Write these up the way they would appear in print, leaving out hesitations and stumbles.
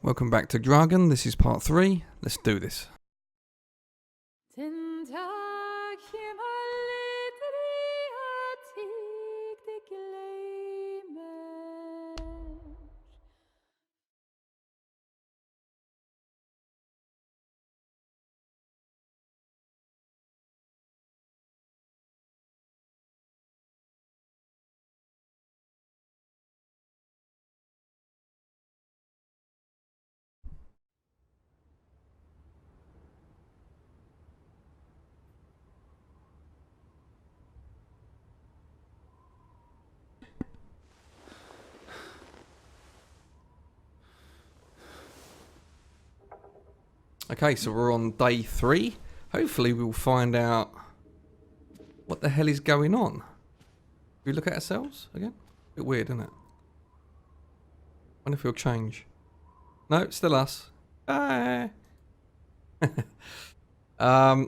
Welcome back to Draugen. This is part 3. Let's do this. Okay, so we're on day 3. Hopefully we'll find out what the hell is going on. Do we look at ourselves again? Bit weird, isn't it? Wonder if it'll change. No, it's still us. Hi. I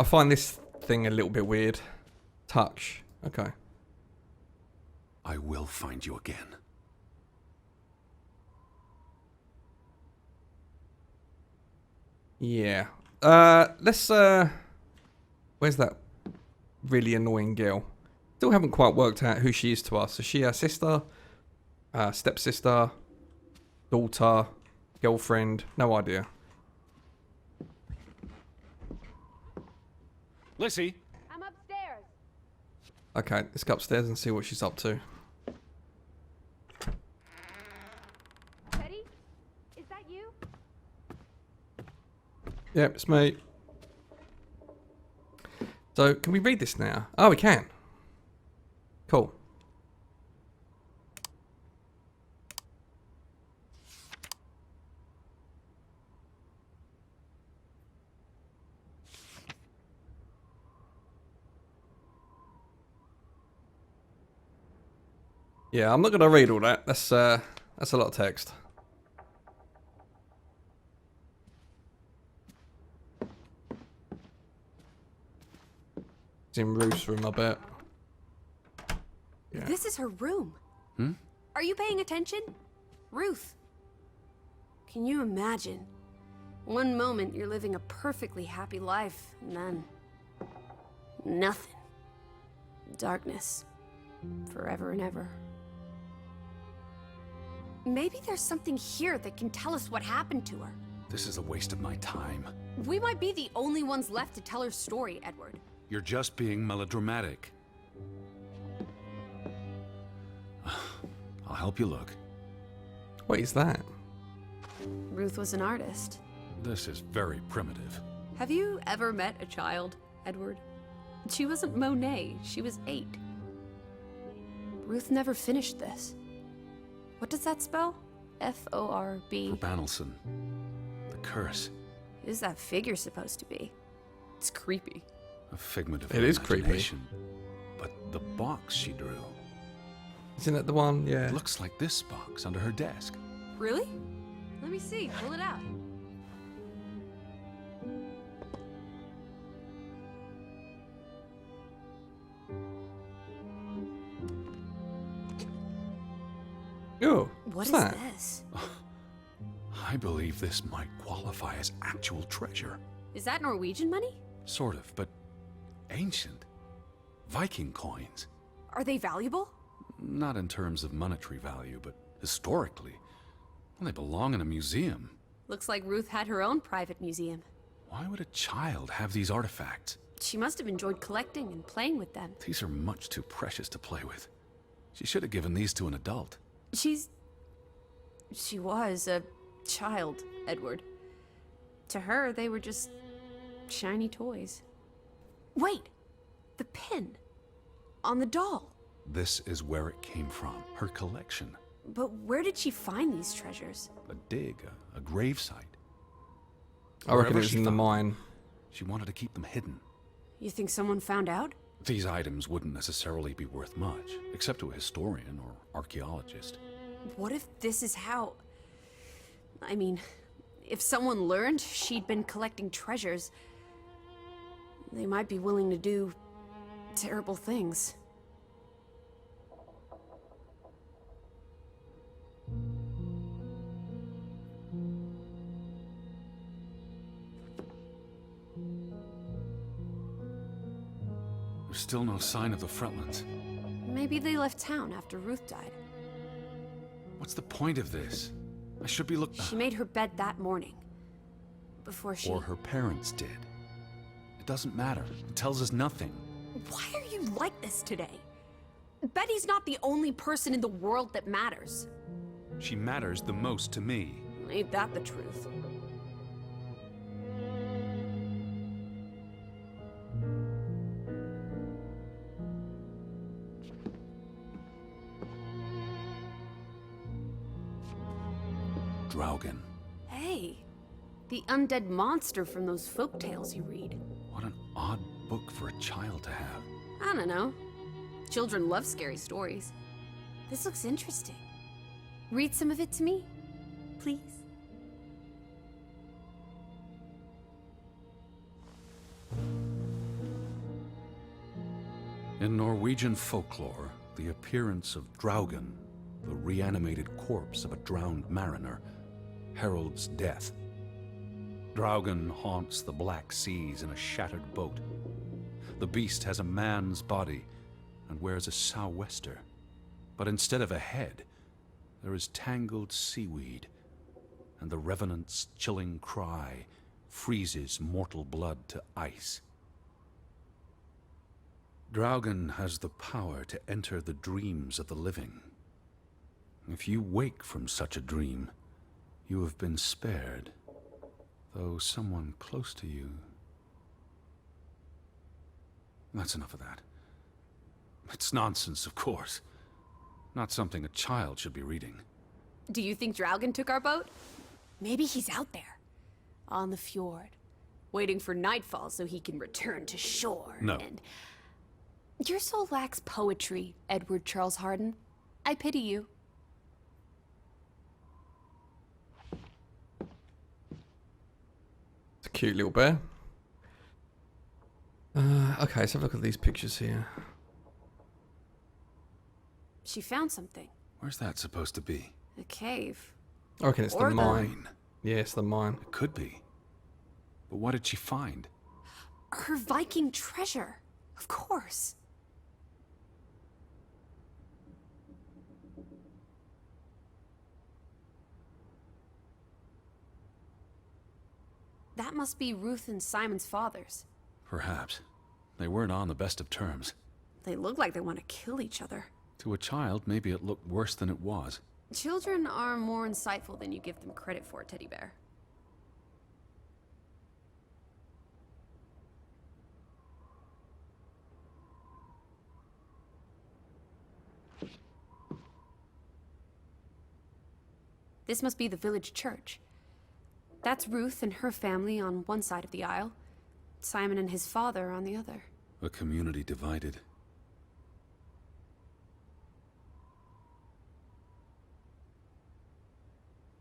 find this thing a little bit weird. Touch. Okay. I will find you again. Yeah. Let's where's that really annoying girl? Still haven't quite worked out who she is to us. Is she our sister? Stepsister? Daughter? Girlfriend? No idea. Lissy! I'm upstairs. Okay, let's go upstairs and see what she's up to. Teddy? Is that you? Yep, it's me. So, can we read this now? Oh, we can. Cool. Yeah, I'm not going to read all that. That's a lot of text. It's in Ruth's room, I bet. Yeah. This is her room. Hmm? Are you paying attention? Ruth. Can you imagine? One moment you're living a perfectly happy life, and then nothing. Darkness. Forever and ever. Maybe there's something here that can tell us what happened to her. This is a waste of my time. We might be the only ones left to tell her story, Edward. You're just being melodramatic. I'll help you look. What is that? Ruth was an artist. This is very primitive. Have you ever met a child, Edward? She wasn't Monet, she was 8. Ruth never finished this. What does that spell? F-O-R-B. For Banelson. The curse. Who's that figure supposed to be? It's creepy. A figment of It is creepy. imagination. But the box she drew. Isn't it the one? Yeah. It looks like this box under her desk. Really? Let me see, pull it out. Oh, What what's is that? this? I believe this might qualify as actual treasure. Is that Norwegian money? Sort of, but ancient. Viking coins. Are they valuable? Not in terms of monetary value, but historically. Well, they belong in a museum. Looks like Ruth had her own private museum. Why would a child have these artifacts? She must have enjoyed collecting and playing with them. These are much too precious to play with. She should have given these to an adult. She was a child, Edward. To her, they were just shiny toys. Wait! The pin! On the doll! This is where it came from, her collection. But where did she find these treasures? A dig, a gravesite. I reckon Wherever it was she in the found mine. She wanted to keep them hidden. You think someone found out? These items wouldn't necessarily be worth much, except to a historian or archaeologist. What if this is how... I mean, if someone learned she'd been collecting treasures, they might be willing to do terrible things. Still no sign of the Frontlands. Maybe they left town after Ruth died. What's the point of this? I should be She made her bed that morning. Before she... Or her parents did. It doesn't matter. It tells us nothing. Why are you like this today? Betty's not the only person in the world that matters. She matters the most to me. Ain't that the truth? Draugen. Hey, the undead monster from those folktales you read. What an odd book for a child to have. I don't know. Children love scary stories. This looks interesting. Read some of it to me, please. In Norwegian folklore, the appearance of Draugen, the reanimated corpse of a drowned mariner, heralds death. Draugen haunts the Black Seas in a shattered boat. The beast has a man's body and wears a sou'wester, but instead of a head, there is tangled seaweed, and the revenant's chilling cry freezes mortal blood to ice. Draugen has the power to enter the dreams of the living. If you wake from such a dream, you have been spared, though someone close to you... That's enough of that. It's nonsense, of course. Not something a child should be reading. Do you think Draugen took our boat? Maybe he's out there, on the fjord, waiting for nightfall so he can return to shore. No. And your soul lacks poetry, Edward Charles Harden. I pity you. It's a cute little bear. Okay, let's have a look at these pictures here. She found something. Where's that supposed to be? A cave. I reckon it's the Or the- mine. Yeah, it's the mine. It could be. But what did she find? Her Viking treasure. Of course. That must be Ruth and Simon's fathers. Perhaps. They weren't on the best of terms. They look like they want to kill each other. To a child, maybe it looked worse than it was. Children are more insightful than you give them credit for, Teddy Bear. This must be the village church. That's Ruth and her family on one side of the aisle, Simon and his father on the other. A community divided.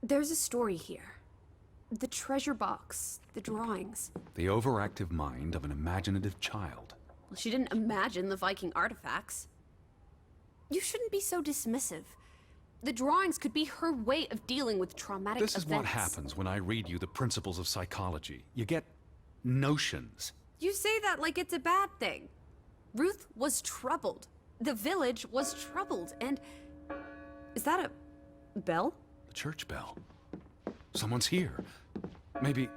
There's a story here. The treasure box, the drawings. The overactive mind of an imaginative child. Well, she didn't imagine the Viking artifacts. You shouldn't be so dismissive. The drawings could be her way of dealing with traumatic events. This is what happens when I read you the principles of psychology. You get notions. You say that like it's a bad thing. Ruth was troubled. The village was troubled, and... Is that a bell? The church bell. Someone's here. Maybe...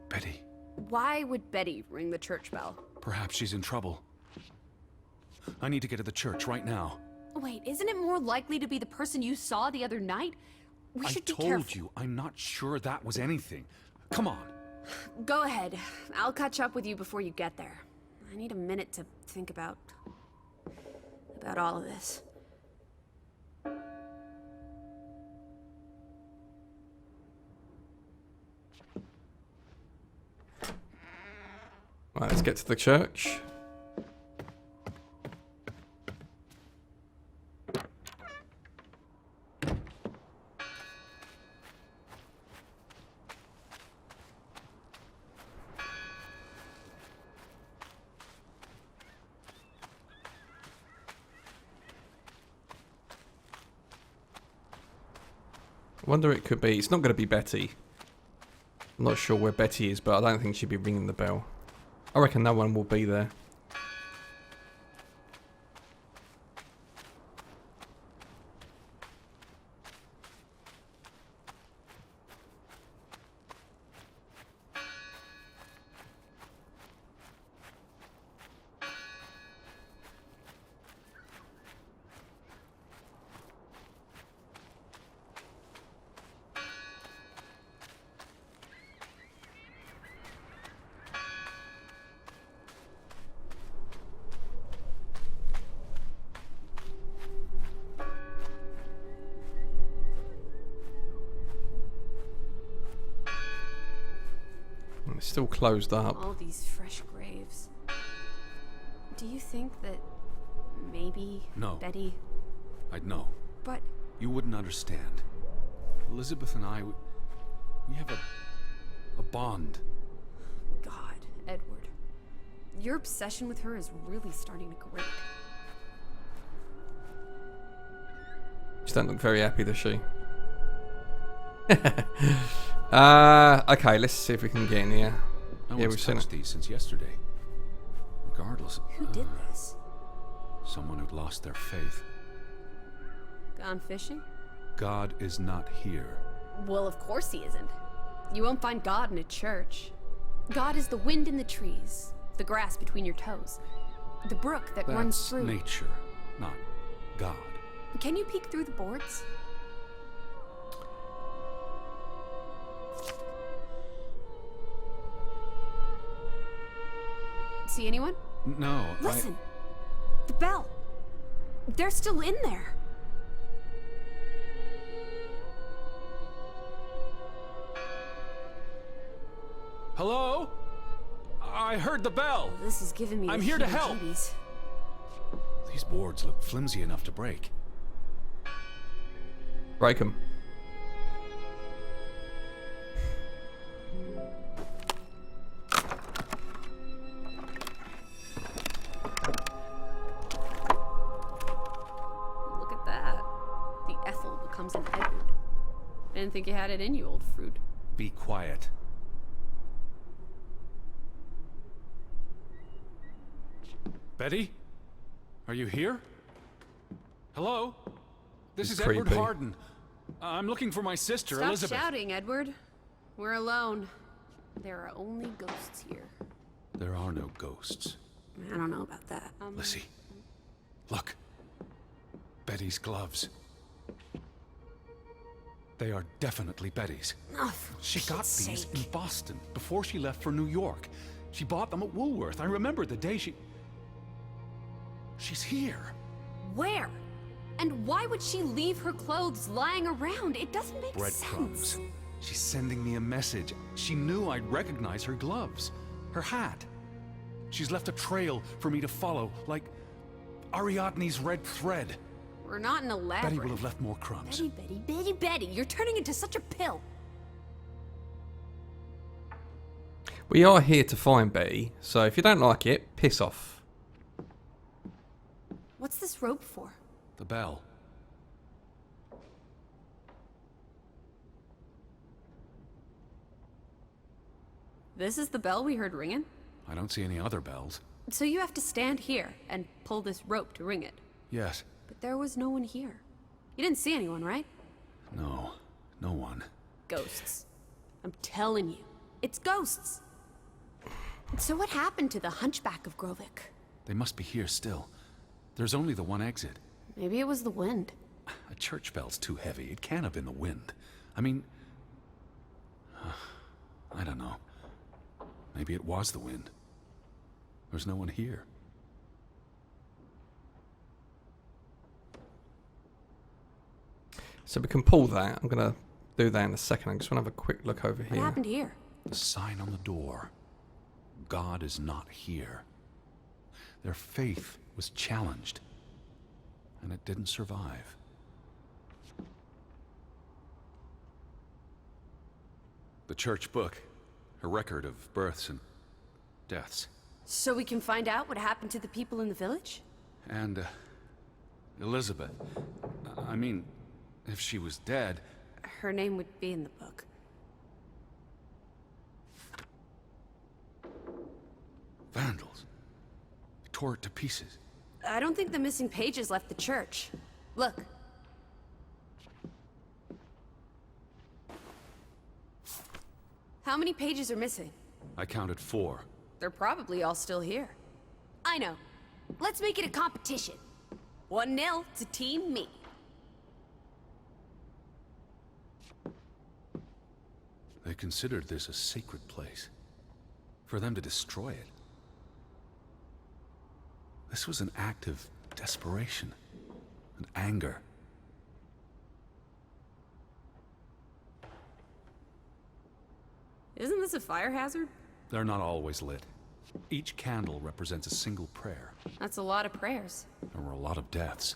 Betty. Why would Betty ring the church bell? Perhaps she's in trouble. I need to get to the church right now. Wait, isn't it more likely to be the person you saw the other night? We should be careful. I told you, I'm not sure that was anything. Come on. Go ahead. I'll catch up with you before you get there. I need a minute to think about all of this. Right, let's get to the church. I wonder it could be. It's not going to be Betty. I'm not sure where Betty is, but I don't think she'd be ringing the bell. I reckon no one will be there. It's still closed up. All these fresh graves. Do you think that maybe No. Betty... I'd know. But... You wouldn't understand. Elizabeth and I, we have a bond. God, Edward. Your obsession with her is really starting to grate. She doesn't look very happy, does she? Okay, let's see if we can get in here. No Yeah, one's we've seen touched it. these since yesterday. Regardless. Who did this? Someone who'd lost their faith. Gone fishing? God is not here. Well, of course he isn't. You won't find God in a church. God is the wind in the trees, the grass between your toes, the brook that runs That's through. nature, not God. Can you peek through the boards? See anyone? No, Listen! The bell! They're still in there! Hello? I heard the bell. This is giving me I'm the here to help. heebie-jeebies. These boards look flimsy enough to break. Break them. Look at that. The Ethel becomes an Edward. I didn't think you had it in you, old fruit. Be quiet. Betty? Are you here? Hello? This He's is Edward creepy. Harden. I'm looking for my sister, Stop Elizabeth. shouting, Edward. We're alone. There are only ghosts here. There are no ghosts. I don't know about that. Lizzie, look. Betty's gloves. They are definitely Betty's. Oh, for She got Pete's these sake. in Boston before she left for New York. She bought them at Woolworth. I remember the day She's here. Where? And why would she leave her clothes lying around? It doesn't make Breadcrumbs. sense. She's sending me a message. She knew I'd recognize her gloves, her hat. She's left a trail for me to follow, like Ariadne's red thread. We're not in a labyrinth. Betty will have left more crumbs. Betty, you're turning into such a pill. We are here to find Betty, so if you don't like it, piss off. What's this rope for? The bell. This is the bell we heard ringing? I don't see any other bells. So you have to stand here and pull this rope to ring it. Yes. But there was no one here. You didn't see anyone, right? No. No one. Ghosts. I'm telling you. It's ghosts. So what happened to the Hunchback of Grovik? They must be here still. There's only the one exit. Maybe it was the wind. A church bell's too heavy. It can't have been the wind. I mean... I don't know. Maybe it was the wind. There's no one here. So we can pull that. I'm going to do that in a second. I just want to have a quick look over What here. happened here? The sign on the door. God is not here. Their faith was challenged, and it didn't survive. The church book, a record of births and deaths. So we can find out what happened to the people in the village? And, Elizabeth. I mean, if she was dead... Her name would be in the book. Vandals. They tore it to pieces. I don't think the missing pages left the church. Look. How many pages are missing? I counted 4. They're probably all still here. I know. Let's make it a competition. 1-0 to Team Me. They considered this a sacred place. For them to destroy it. This was an act of desperation and anger. Isn't this a fire hazard? They're not always lit. Each candle represents a single prayer. That's a lot of prayers. There were a lot of deaths.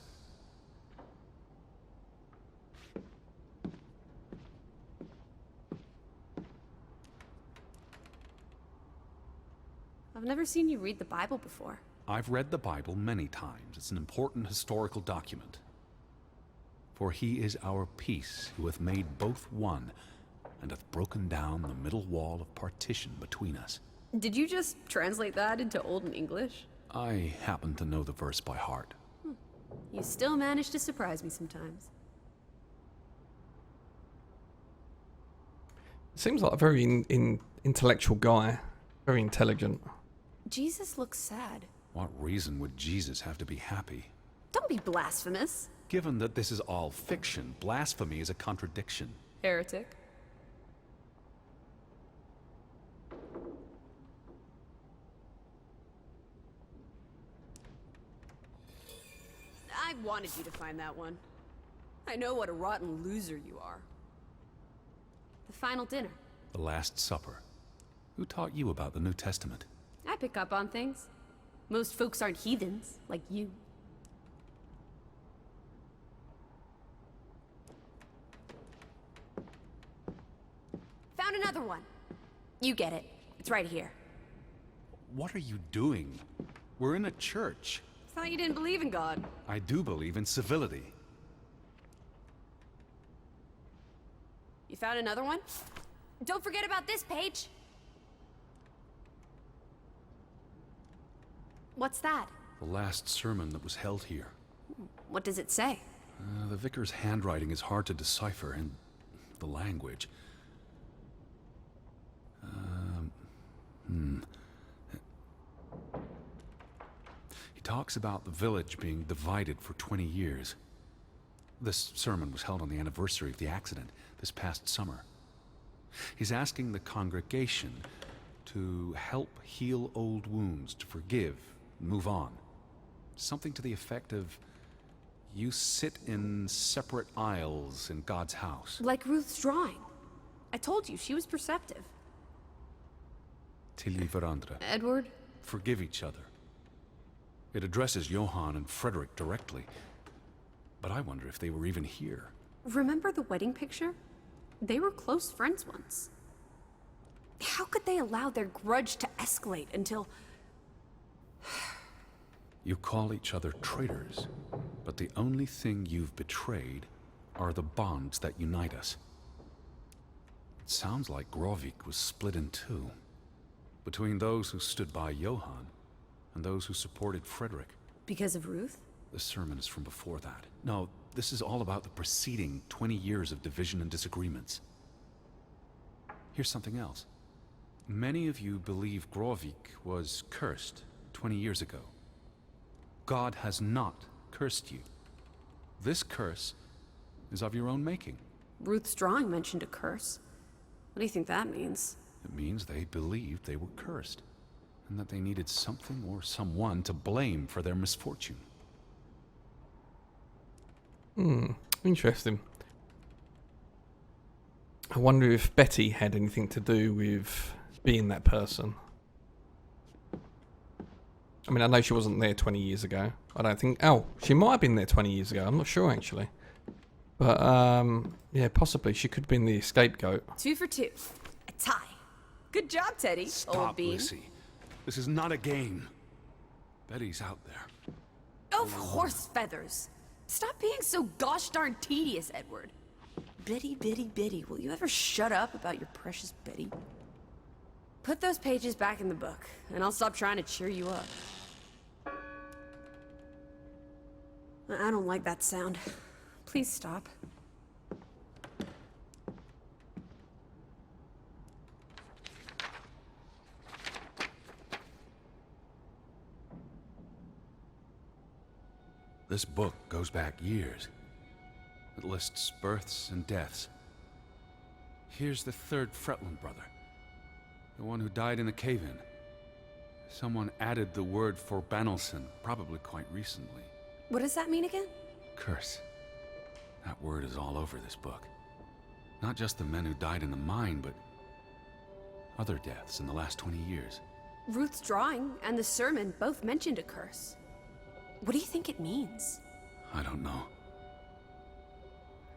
I've never seen you read the Bible before. I've read the Bible many times. It's an important historical document. For he is our peace, who hath made both one, and hath broken down the middle wall of partition between us. Did you just translate that into Old English? I happen to know the verse by heart. You still manage to surprise me sometimes. Seems like a very intellectual guy. Very intelligent. Jesus looks sad. What reason would Jesus have to be happy? Don't be blasphemous. Given that this is all fiction, blasphemy is a contradiction. Heretic. I wanted you to find that one. I know what a rotten loser you are. The final dinner. The Last Supper. Who taught you about the New Testament? I pick up on things. Most folks aren't heathens, like you. Found another one. You get it. It's right here. What are you doing? We're in a church. Thought you didn't believe in God. I do believe in civility. You found another one? Don't forget about this page. What's that? The last sermon that was held here. What does it say? The vicar's handwriting is hard to decipher, and the language. He talks about the village being divided for 20 years. This sermon was held on the anniversary of the accident this past summer. He's asking the congregation to help heal old wounds, to forgive, move on. Something to the effect of, you sit in separate aisles in God's house. Like Ruth's drawing. I told you, she was perceptive. Tilly Verandre. Edward? Forgive each other. It addresses Johann and Frederick directly. But I wonder if they were even here. Remember the wedding picture? They were close friends once. How could they allow their grudge to escalate until... You call each other traitors, but the only thing you've betrayed are the bonds that unite us. It sounds like Grovik was split in two, between those who stood by Johann and those who supported Frederick. Because of Ruth? The sermon is from before that. No, this is all about the preceding 20 years of division and disagreements. Here's something else. Many of you believe Grovik was cursed 20 years ago. God has not cursed you. This curse is of your own making. Ruth's drawing mentioned a curse. What do you think that means? It means they believed they were cursed, and that they needed something or someone to blame for their misfortune. Interesting. I wonder if Betty had anything to do with being that person. I mean, I know she wasn't there 20 years ago. I don't think... Oh, she might have been there 20 years ago. I'm not sure, actually. But, yeah, possibly. She could have been the scapegoat. 2 for 2. A tie. Good job, Teddy. Old Stop, bean. Lissy. This is not a game. Betty's out there. Of horse feathers. Stop being so gosh darn tedious, Edward. Betty, Betty, Betty. Will you ever shut up about your precious Betty? Put those pages back in the book, and I'll stop trying to cheer you up. I don't like that sound. Please stop. This book goes back years. It lists births and deaths. Here's the third Fretland brother. The one who died in the cave-in. Someone added the word for Banelson, probably quite recently. What does that mean again? Curse. That word is all over this book. Not just the men who died in the mine, but other deaths in the last 20 years. Ruth's drawing and the sermon both mentioned a curse. What do you think it means? I don't know.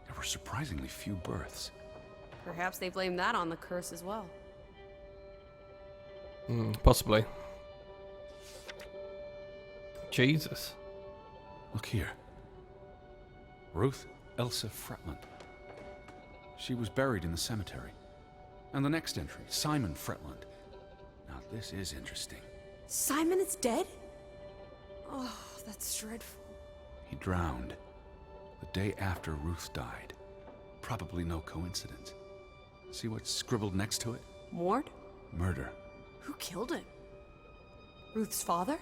There were surprisingly few births. Perhaps they blame that on the curse as well. Possibly. Jesus. Look here. Ruth Elsa Fretland. She was buried in the cemetery. And the next entry, Simon Fretland. Now this is interesting. Simon is dead? Oh, that's dreadful. He drowned the day after Ruth died. Probably no coincidence. See what's scribbled next to it? Mord? Murder. Who killed him? Ruth's father?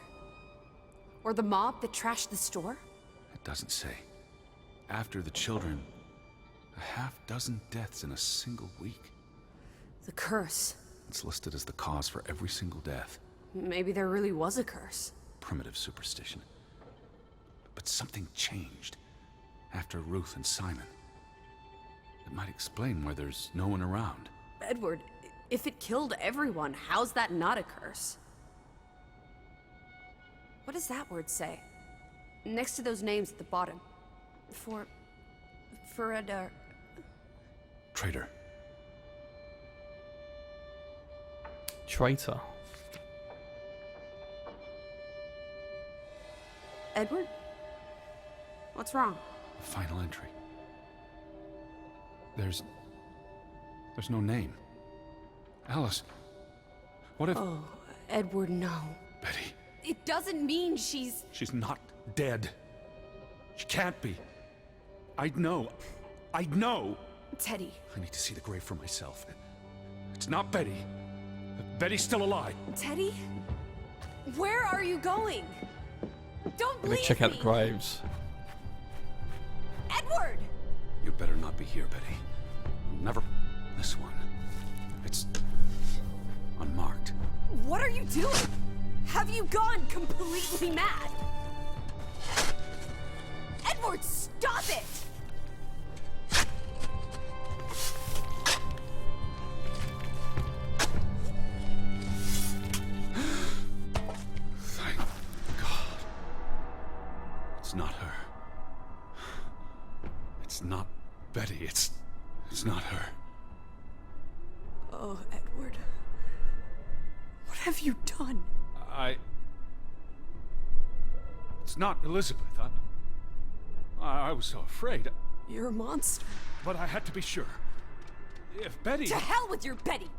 Or the mob that trashed the store? It doesn't say. After the children, a half-dozen deaths in a single week. The curse. It's listed as the cause for every single death. Maybe there really was a curse. Primitive superstition. But something changed after Ruth and Simon. It might explain why there's no one around. Edward, if it killed everyone, how's that not a curse? What does that word say? Next to those names at the bottom. Firerat. Traitor. Traitor. Edward? What's wrong? The final entry. There's no name. Alice, what if... Oh, Edward, no. Betty. It doesn't mean she's... She's not dead. She can't be. I'd know. I'd know. Teddy. I need to see the grave for myself. It's not Betty. Betty's still alive. Teddy? Where are you going? Don't Let leave me check out me. the graves. Edward! You better not be here, Betty. Never... This one. It's... unmarked. What are you doing? Have you gone completely mad? Edward, stop it! Thank God. It's not her. It's not Betty. It's not her. Oh, Edward. What have you done? It's not Elizabeth. I was so afraid. You're a monster. But I had to be sure. If Betty... To hell with your Betty!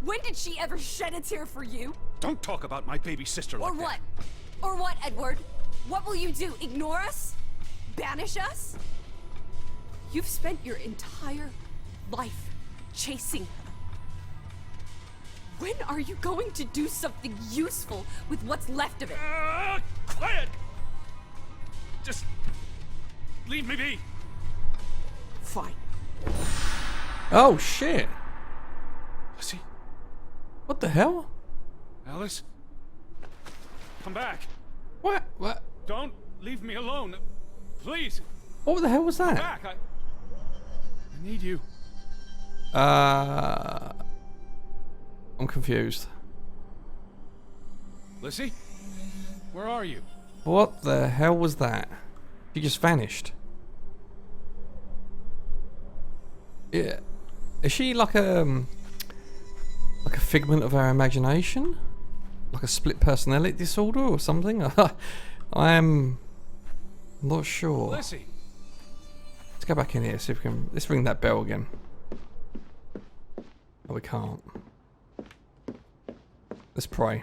When did she ever shed a tear for you? Don't talk about my baby sister like Or that. what? Or what, Edward? What will you do? Ignore us? Banish us? You've spent your entire life chasing her. When are you going to do something useful with what's left of it? Quiet! Just... leave me be. Fine. Oh shit! Lizzie? What the hell? Alice? Come back. What? What? Don't leave me alone. Please, What the hell was that? back. I need you. I'm confused. Lizzie? Where are you? What the hell was that? She just vanished. Yeah. Is she like a figment of our imagination? Like a split personality disorder or something? I am not sure. Lizzie! Let's go back in here, see if we can... Let's ring that bell again. Oh, we can't. Let's pray.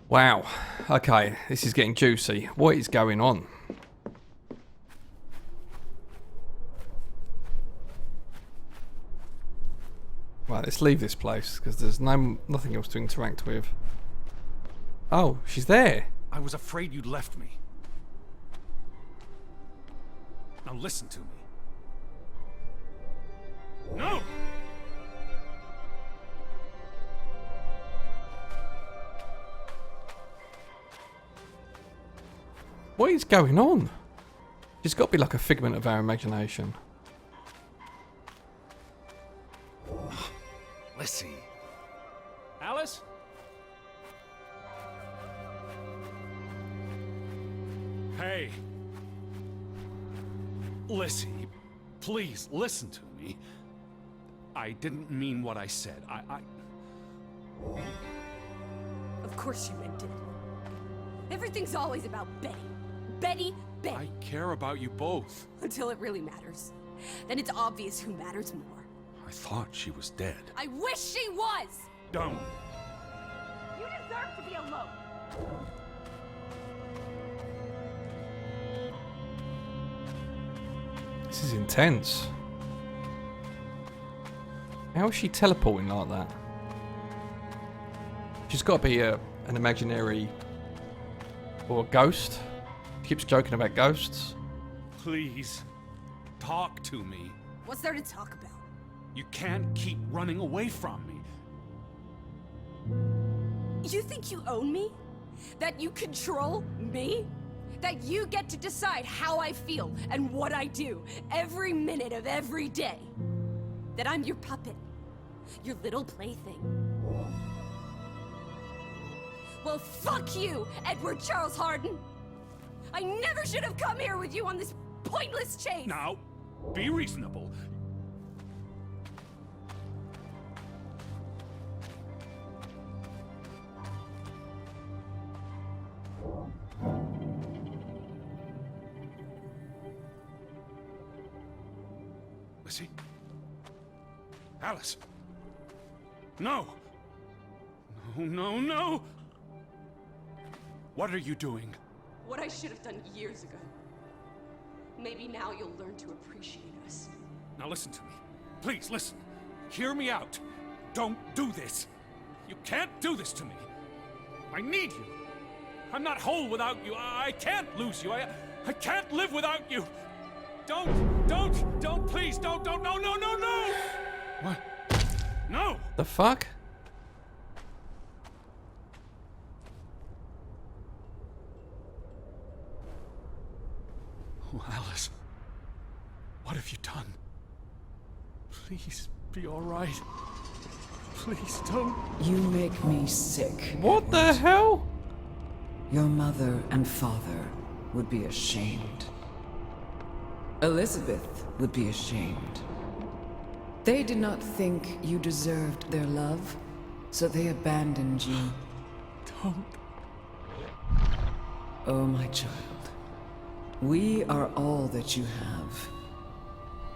Wow. Okay, this is getting juicy. What is going on? Right, let's leave this place because there's nothing else to interact with. Oh, she's there. I was afraid you'd left me. Now listen to me. No! What is going on? She's got to be like a figment of our imagination. Lissy. Alice? Hey. Lissy, please listen to me. I didn't mean what I said. Of course you meant it. Everything's always about Betty. Betty, Betty. I care about you both. Until it really matters. Then it's obvious who matters more. I thought she was dead. I wish she was! Don't. You deserve to be alone! This is intense. How is she teleporting like that? She's got to be an imaginary or a ghost. She keeps joking about ghosts. Please, talk to me. What's there to talk about? You can't keep running away from me. You think you own me? That you control me? That you get to decide how I feel and what I do every minute of every day? That I'm your puppet, your little plaything? Well, fuck you, Edward Charles Harden! I never should have come here with you on this pointless chase! Now, be reasonable. Lissy? Alice? No! No, no, no! What are you doing? What I should have done years ago. Maybe now you'll learn to appreciate us. Now listen to me. Please, listen. Hear me out. Don't do this. You can't do this to me. I need you. I'm not whole without you. I can't lose you. I can't live without you. Don't, please, don't, no. What? No! The fuck? Oh, Alice. What have you done? Please, be all right. Please, don't. You make me sick. What the hell? Your mother and father would be ashamed. Elizabeth would be ashamed. They did not think you deserved their love, so they abandoned you. Don't. Oh, my child. We are all that you have,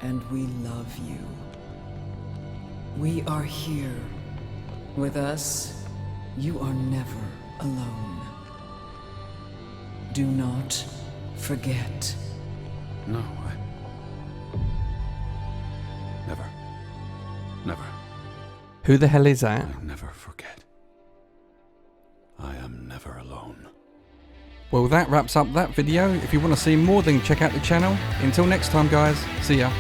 and we love you. We are here. With us, you are never alone. Do not forget. No, Never. Who the hell is that? I never forget. I am never alone. Well, that wraps up that video. If you want to see more, then check out the channel. Until next time, guys. See ya.